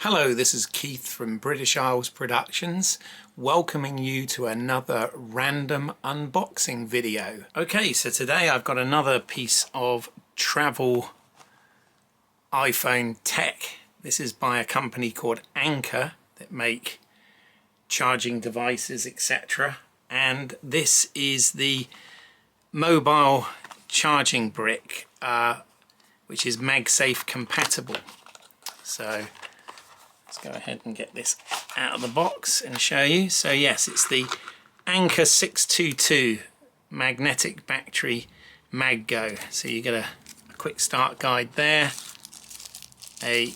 Hello, this is Keith from British Isles Productions, welcoming you to another random unboxing video. Okay, so today I've got another piece of travel iPhone tech. This is by a company called Anker that make charging devices, etc. And this is the mobile charging brick, which is MagSafe compatible. So let's go ahead and get this out of the box and show you. So yes, it's the Anker 622 magnetic battery MagGo. So you get a quick start guide there, a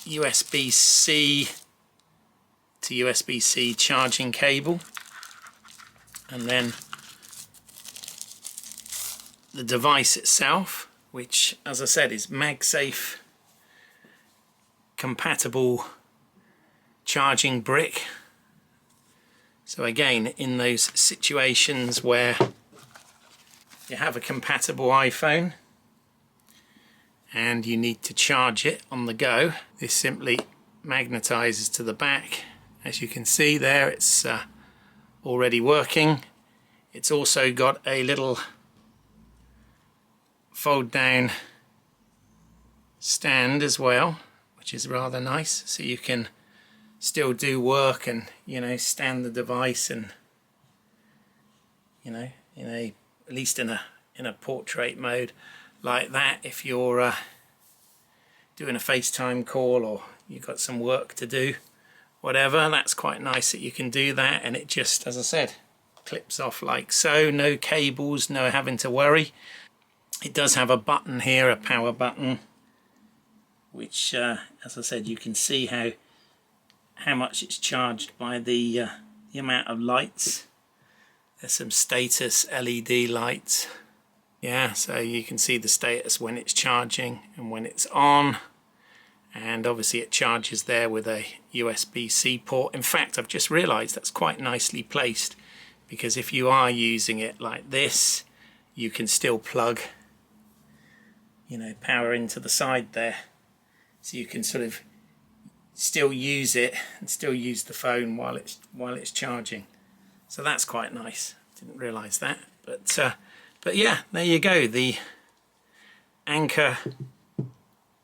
USB-C to USB-C charging cable, and then the device itself, which, as I said, is MagSafe compatible charging brick. So again, in those situations where you have a compatible iPhone and you need to charge it on the go, this simply magnetizes to the back. As you can see there, it's already working. It's also got a little fold down stand as well, which is rather nice, so you can still do work and, you know, stand the device and, you know, at least in a portrait mode like that, if you're doing a FaceTime call or you've got some work to do, whatever, that's quite nice that you can do that. And it just, as I said, clips off like so, no cables, no having to worry. It does have a button here, a power button, which, as I said, you can see how much it's charged by the amount of lights. There's some status LED lights. Yeah, so you can see the status when it's charging and when it's on. And obviously it charges there with a USB-C port. In fact, I've just realized that's quite nicely placed, because if you are using it like this, you can still plug, you know, power into the side there. So you can sort of still use it and still use the phone while it's charging. So that's quite nice. Didn't realize that. But yeah, there you go, the Anker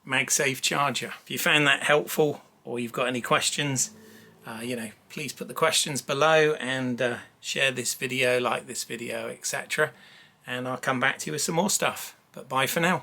MagSafe charger. If you found that helpful or you've got any questions, you know, please put the questions below and share this video, like this video, etc. And I'll come back to you with some more stuff. But bye for now.